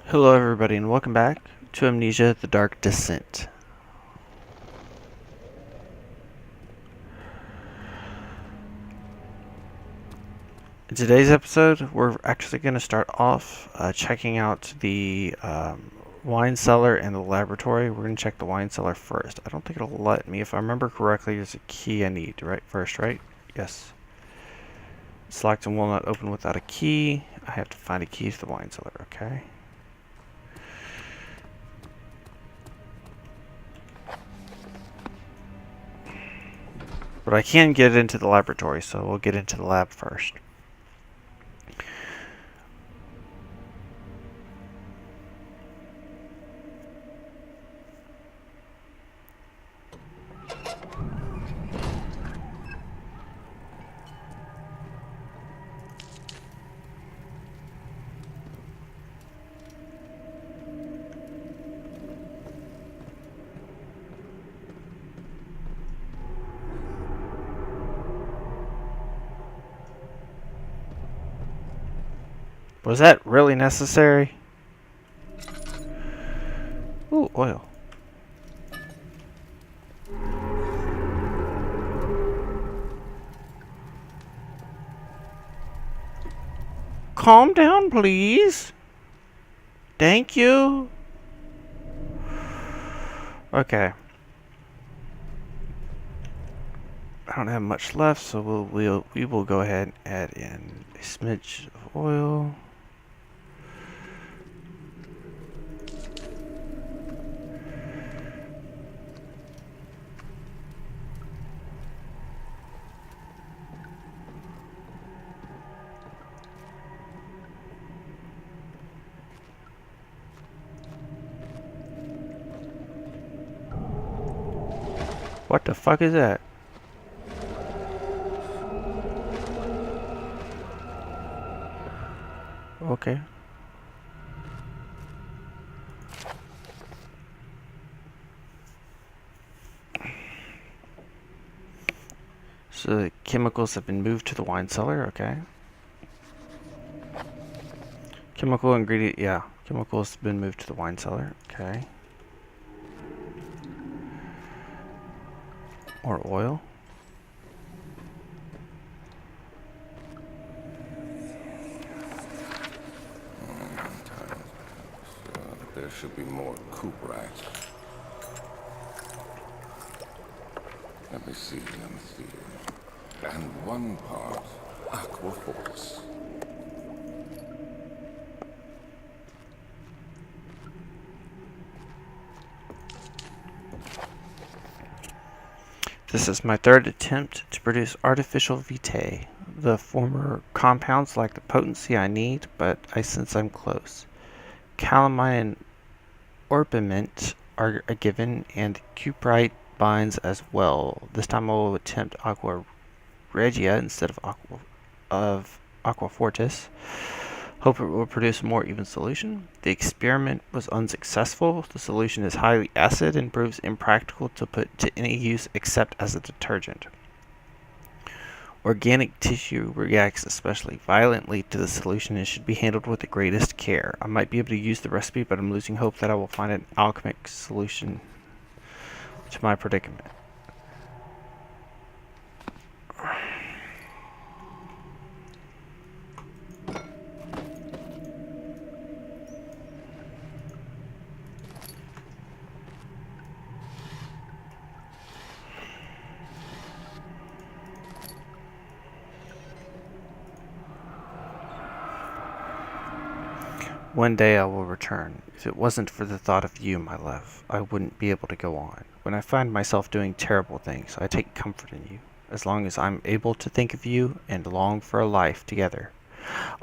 Hello everybody and welcome back to Amnesia The Dark Descent. In today's episode, we're actually going to start off checking out the wine cellar and the laboratory. We're going to check the wine cellar first. I don't think it'll let me. If I remember correctly, there's a key I need first, right? Yes. It's locked and will not open without a key. I have to find a key to the wine cellar, okay? But I can get into the laboratory, so we'll get into the lab first. Was that really necessary? Ooh, oil. Calm down, please. Thank you. Okay. I don't have much left, so we will go ahead and add in a smidge of oil. What the fuck is that? Okay. So the chemicals have been moved to the wine cellar, okay. Chemical ingredient, yeah. Chemicals have been moved to the wine cellar, okay. Or oil. There should be more cooperite. Let me see. And one part aquaforce. This is my third attempt to produce artificial vitae. The former compounds lack the potency I need, but I sense I'm close. Calamine and orpiment are a given, and cuprite binds as well. This time I will attempt aqua regia instead of aqua fortis. Hope it will produce a more even solution. The experiment was unsuccessful. The solution is highly acid and proves impractical to put to any use except as a detergent. Organic tissue reacts especially violently to the solution and should be handled with the greatest care. I might be able to use the recipe, but I'm losing hope that I will find an alchemic solution to my predicament. One day I will return. If it wasn't for the thought of you, my love, I wouldn't be able to go on. When I find myself doing terrible things, I take comfort in you. As long as I'm able to think of you and long for a life together,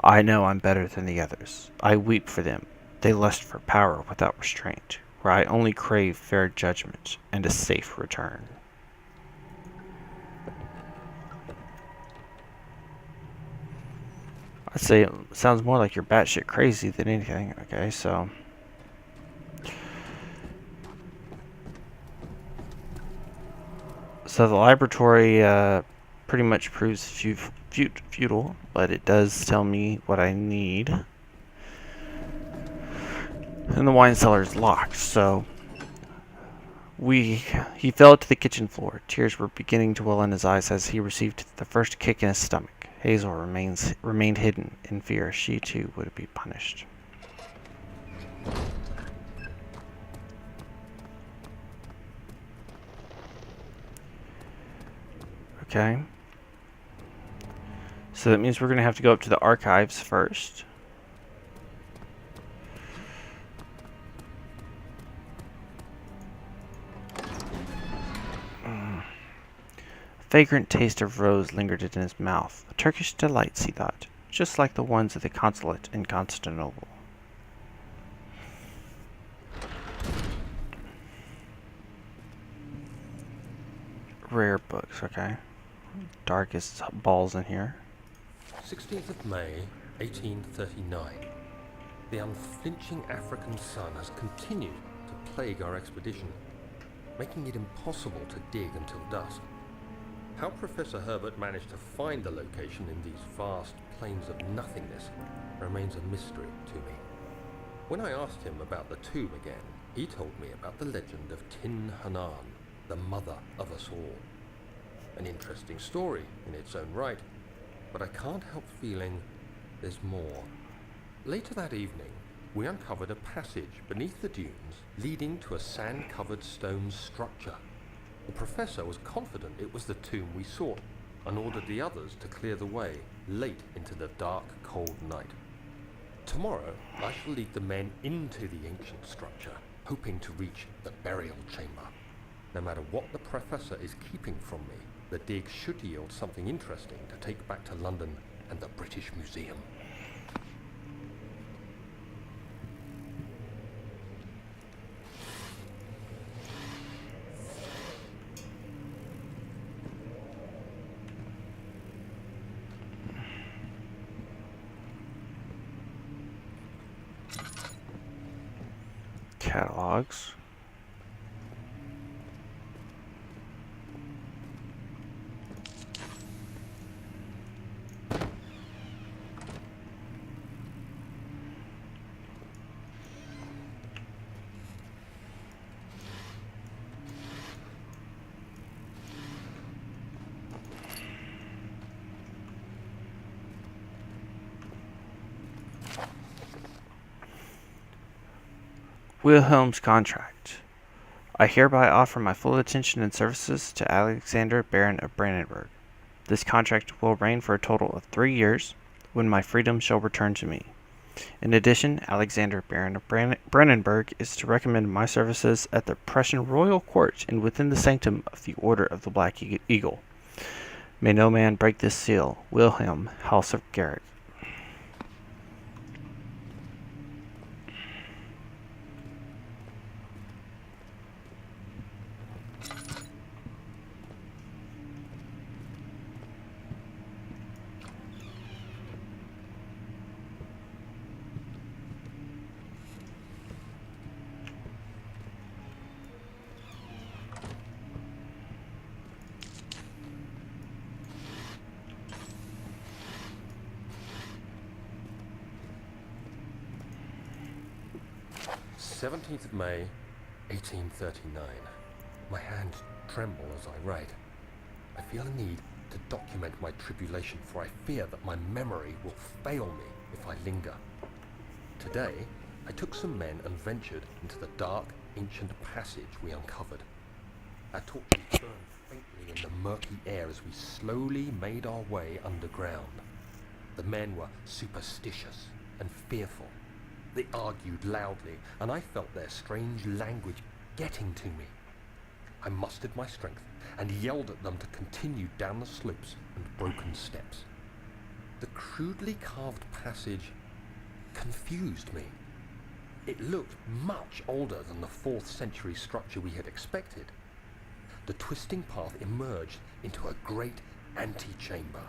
I know I'm better than the others. I weep for them. They lust for power without restraint, where I only crave fair judgment and a safe return. I'd say it sounds more like you're batshit crazy than anything. Okay, so the laboratory pretty much proves futile, but it does tell me what I need. And the wine cellar is locked, so he fell to the kitchen floor. Tears were beginning to well in his eyes as he received the first kick in his stomach. Hazel remained hidden in fear. She too would be punished. Okay. So that means we're going to have to go up to the archives first. A fragrant taste of rose lingered in his mouth. Turkish delights, he thought, just like the ones at the consulate in Constantinople. Rare books, okay. Darkest balls in here. 16th of May, 1839. The unflinching African sun has continued to plague our expedition, making it impossible to dig until dusk. How Professor Herbert managed to find the location in these vast plains of nothingness remains a mystery to me. When I asked him about the tomb again, he told me about the legend of Tin Hanan, the mother of us all. An interesting story in its own right, but I can't help feeling there's more. Later that evening, we uncovered a passage beneath the dunes leading to a sand-covered stone structure. The professor was confident it was the tomb we sought and ordered the others to clear the way late into the dark, cold night. Tomorrow, I shall lead the men into the ancient structure, hoping to reach the burial chamber. No matter what the professor is keeping from me, the dig should yield something interesting to take back to London and the British Museum. Catalogs. Wilhelm's contract. I hereby offer my full attention and services to Alexander, Baron of Brandenburg. This contract will reign for a total of 3 years, when my freedom shall return to me. In addition, Alexander, Baron of Brandenburg, is to recommend my services at the Prussian royal court and within the sanctum of the Order of the Black Eagle. May no man break this seal. Wilhelm, House of Garrett. th of May, 1839. My hands tremble as I write. I feel a need to document my tribulation, for I fear that my memory will fail me if I linger. Today, I took some men and ventured into the dark, ancient passage we uncovered. Our torches burned faintly in the murky air as we slowly made our way underground. The men were superstitious and fearful. They argued loudly, and I felt their strange language getting to me. I mustered my strength and yelled at them to continue down the slopes and broken steps. The crudely carved passage confused me. It looked much older than the 4th century structure we had expected. The twisting path emerged into a great antechamber.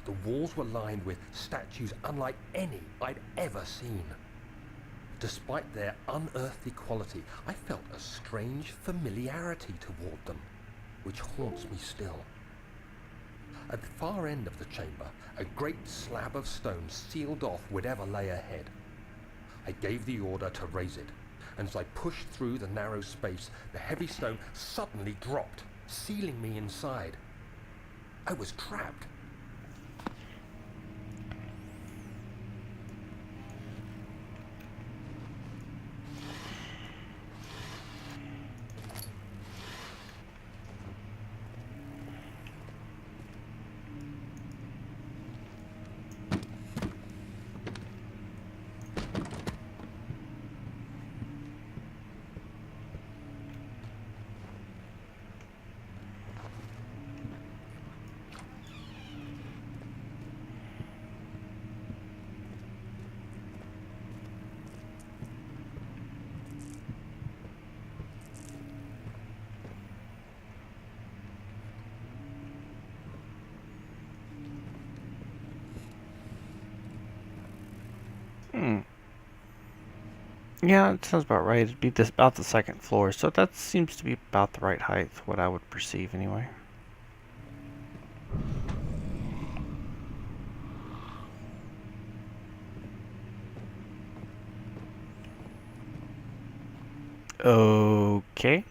The walls were lined with statues unlike any I'd ever seen. Despite their unearthly quality, I felt a strange familiarity toward them, which haunts me still. At the far end of the chamber, a great slab of stone sealed off whatever lay ahead. I gave the order to raise it, and as I pushed through the narrow space, the heavy stone suddenly dropped, sealing me inside. I was trapped. Hmm. Yeah, it sounds about right. It'd be this about the second floor, so that seems to be about the right height, what I would perceive anyway. Okay.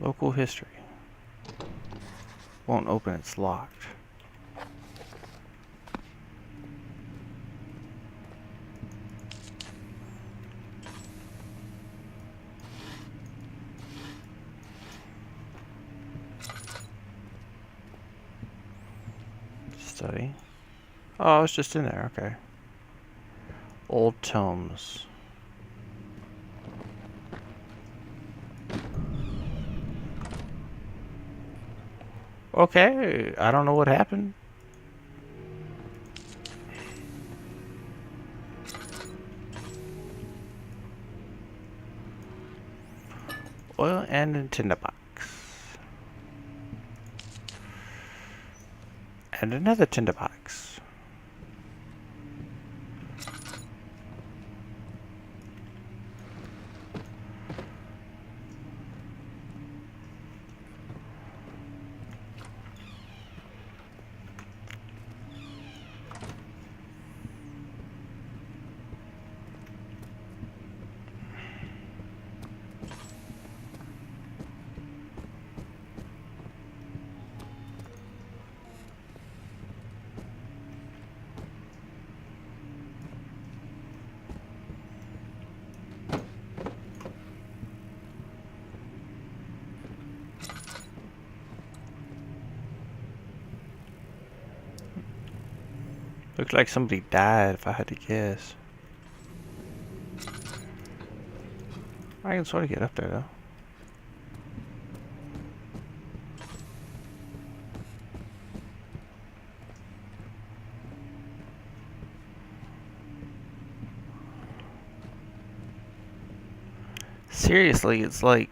Local history. Won't open, it's locked. Study. Oh, it's just in there, okay. Old tomes. Okay, I don't know what happened. Oil and a tinderbox. And another tinderbox. Looks like somebody died, if I had to guess. I can sort of get up there, though. Seriously, it's like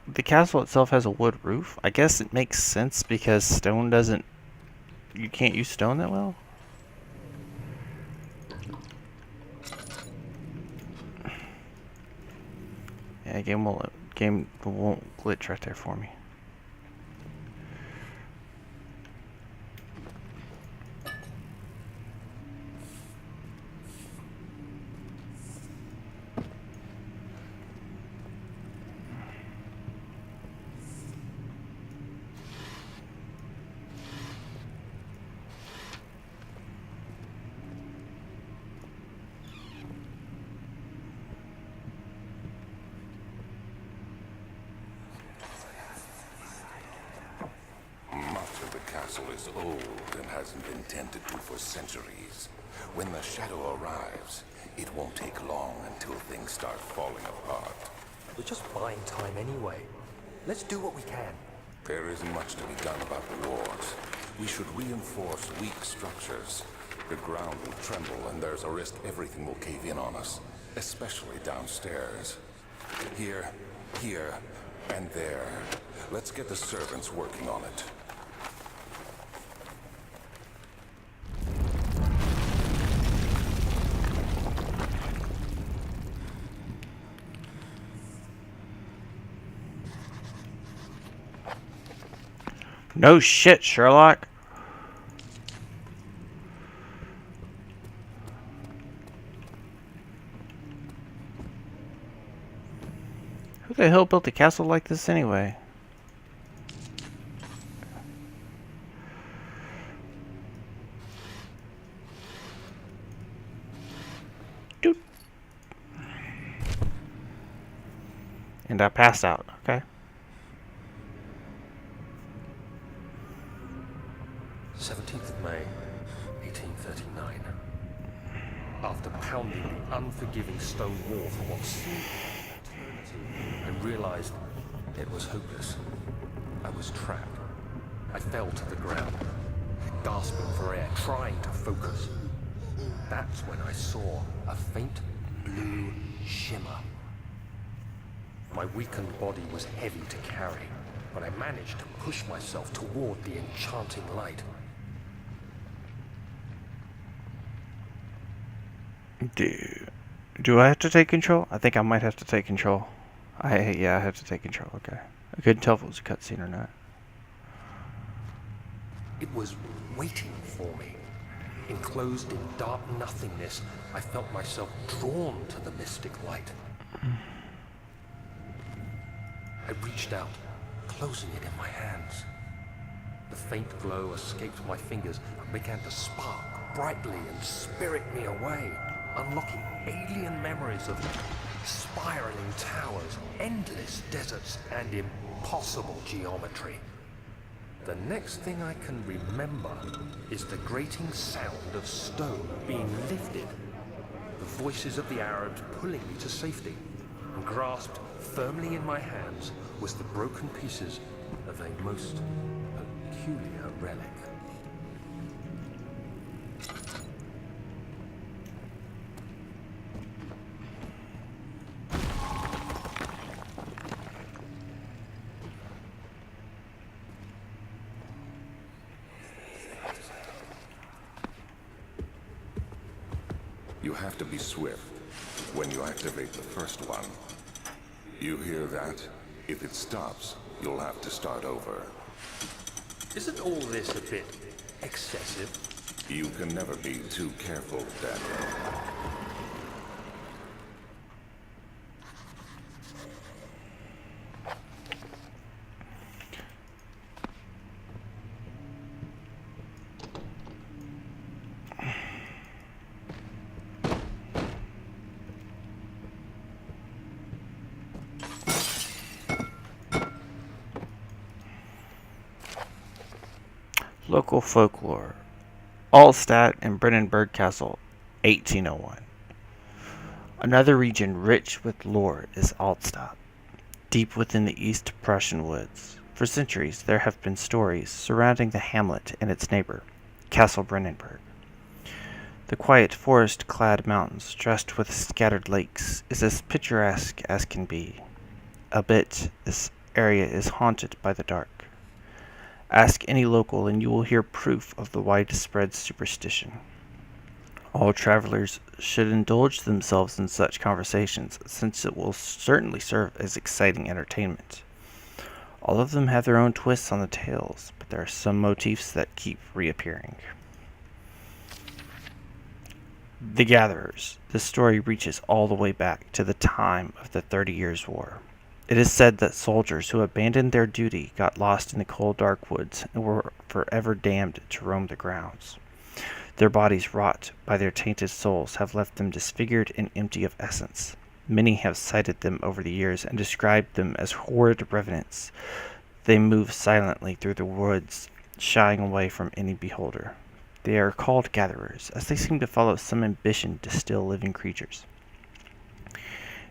the castle itself has a wood roof. I guess it makes sense because stone doesn't... You can't use stone that well? Yeah, game won't glitch right there for me. Much of the castle is old and hasn't been tended to for centuries. When the shadow arrives, it won't take long until things start falling apart. We're just buying time anyway. Let's do what we can. There isn't much to be done about the walls. We should reinforce weak structures. The ground will tremble and there's a risk everything will cave in on us, especially downstairs. Here, and there. Let's get the servants working on it. No shit, Sherlock. Who the hell built a castle like this anyway? Doot. And I passed out, okay? 17th of May, 1839. After pounding the unforgiving stone wall for what seemed an eternity, I realized it was hopeless. I was trapped. I fell to the ground, gasping for air, trying to focus. That's when I saw a faint blue shimmer. My weakened body was heavy to carry, but I managed to push myself toward the enchanting light. Do I have to take control? I think I might have to take control. I have to take control, okay. I couldn't tell if it was a cutscene or not. It was waiting for me. Enclosed in dark nothingness, I felt myself drawn to the mystic light. I reached out, closing it in my hands. The faint glow escaped my fingers and began to spark brightly and spirit me away, unlocking alien memories of spiraling towers, endless deserts, and impossible geometry. The next thing I can remember is the grating sound of stone being lifted, the voices of the Arabs pulling me to safety, and grasped firmly in my hands was the broken pieces of a most peculiar relic. You have to be swift when you activate the first one. You hear that? If it stops, you'll have to start over. Isn't all this a bit excessive? You can never be too careful, Daniel. Local folklore. Alstadt and Brennenburg Castle, 1801. Another region rich with lore is Alstadt, deep within the East Prussian woods. For centuries, there have been stories surrounding the hamlet and its neighbor, Castle Brennenburg. The quiet forest-clad mountains, dressed with scattered lakes, is as picturesque as can be. Albeit, this area is haunted by the dark. Ask any local and you will hear proof of the widespread superstition. All travelers should indulge themselves in such conversations, since it will certainly serve as exciting entertainment. All of them have their own twists on the tales, but there are some motifs that keep reappearing. The Gatherers. This story reaches all the way back to the time of the 30 Years' War. It is said that soldiers who abandoned their duty got lost in the cold dark woods and were forever damned to roam the grounds. Their bodies, wrought by their tainted souls, have left them disfigured and empty of essence. Many have cited them over the years and described them as horrid revenants. They move silently through the woods, shying away from any beholder. They are called gatherers, as they seem to follow some ambition to steal living creatures.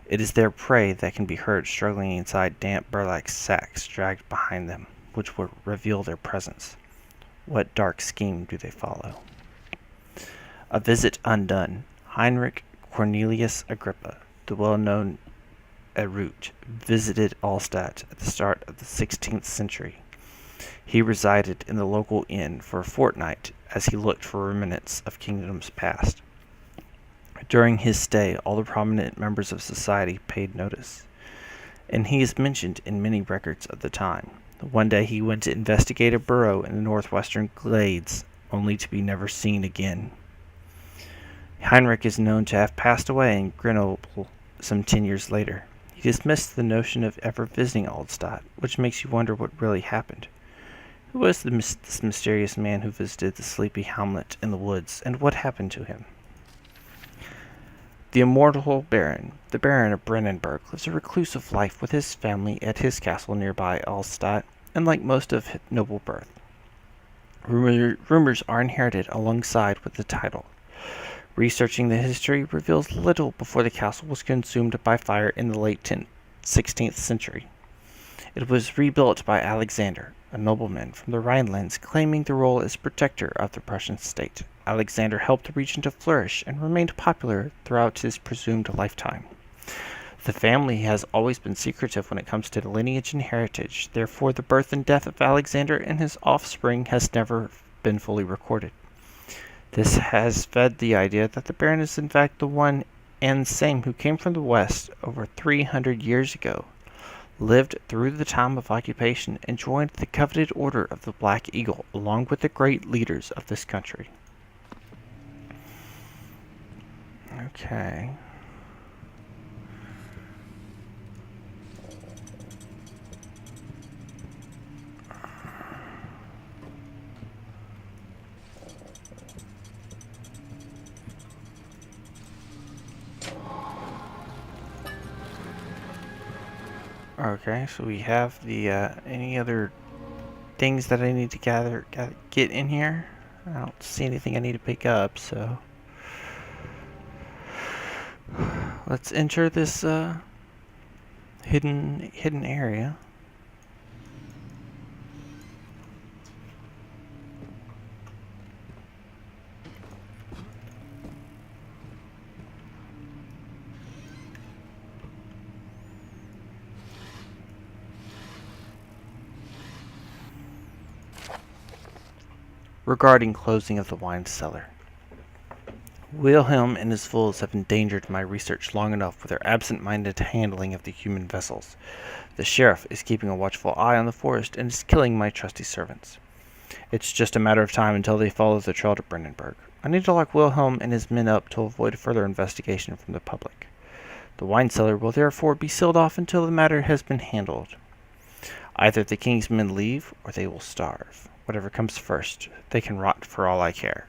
It is their prey that can be heard struggling inside damp burlap sacks dragged behind them, which will reveal their presence. What dark scheme do they follow? A visit undone. Heinrich Cornelius Agrippa, the well-known Erudite, visited Alstadt at the start of the 16th century. He resided in the local inn for a fortnight as he looked for remnants of kingdoms past. During his stay, all the prominent members of society paid notice, and he is mentioned in many records of the time. One day he went to investigate a burrow in the northwestern glades, only to be never seen again. Heinrich is known to have passed away in Grenoble some 10 years later. He dismissed the notion of ever visiting Altstadt, which makes you wonder what really happened. Who was this mysterious man who visited the sleepy hamlet in the woods, and what happened to him? The immortal Baron, the Baron of Brennenburg, lives a reclusive life with his family at his castle nearby Altstadt, and like most of noble birth. Rumors are inherited alongside with the title. Researching the history reveals little before the castle was consumed by fire in the late 16th century. It was rebuilt by Alexander, a nobleman from the Rhinelands claiming the role as protector of the Prussian state. Alexander helped the region to flourish and remained popular throughout his presumed lifetime. The family has always been secretive when it comes to lineage and heritage, therefore the birth and death of Alexander and his offspring has never been fully recorded. This has fed the idea that the Baron is in fact the one and same who came from the west over 300 years ago, lived through the time of occupation, and joined the coveted Order of the Black Eagle along with the great leaders of this country. Okay. Okay, so we have the, any other things that I need to get in here? I don't see anything I need to pick up, so let's enter this, hidden area. Regarding closing of the wine cellar. Wilhelm and his fools have endangered my research long enough with their absent-minded handling of the human vessels. The sheriff is keeping a watchful eye on the forest and is killing my trusty servants. It's just a matter of time until they follow the trail to Brennenburg. I need to lock Wilhelm and his men up to avoid further investigation from the public. The wine cellar will therefore be sealed off until the matter has been handled. Either the king's men leave, or they will starve. Whatever comes first, they can rot for all I care.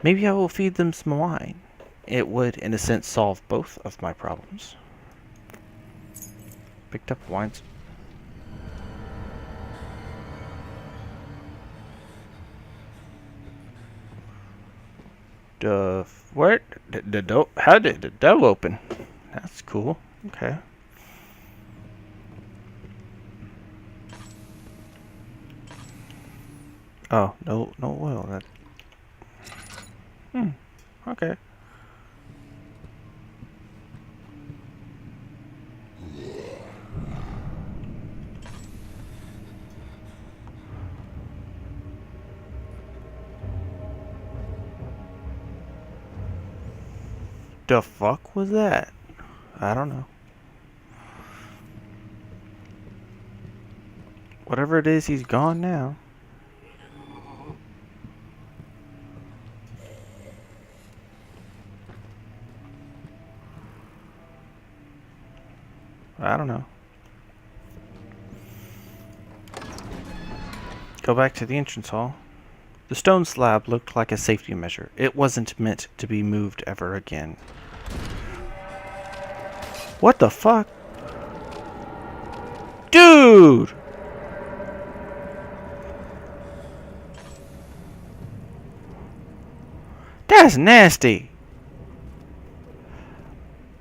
Maybe I will feed them some wine. It would, in a sense, solve both of my problems. Picked up wines. What? The door? How did the door open? That's cool. Okay. Oh, no oil. Okay. The fuck was that? I don't know. Whatever it is, he's gone now. I don't know. Go back to the entrance hall. The stone slab looked like a safety measure. It wasn't meant to be moved ever again. What the fuck? Dude! That's nasty!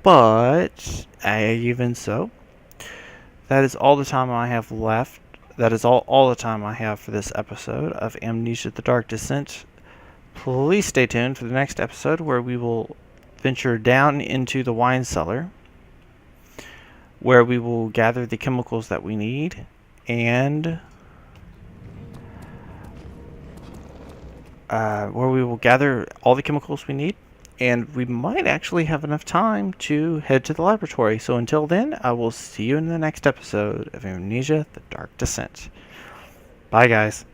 But, even so, that is all the time I have left. That is all the time I have for this episode of Amnesia The Dark Descent. Please stay tuned for the next episode where we will venture down into the wine cellar, where we will gather the chemicals that we need, and where we will gather all the chemicals we need, and we might actually have enough time to head to the laboratory. So until then, I will see you in the next episode of Amnesia The Dark Descent. Bye, guys.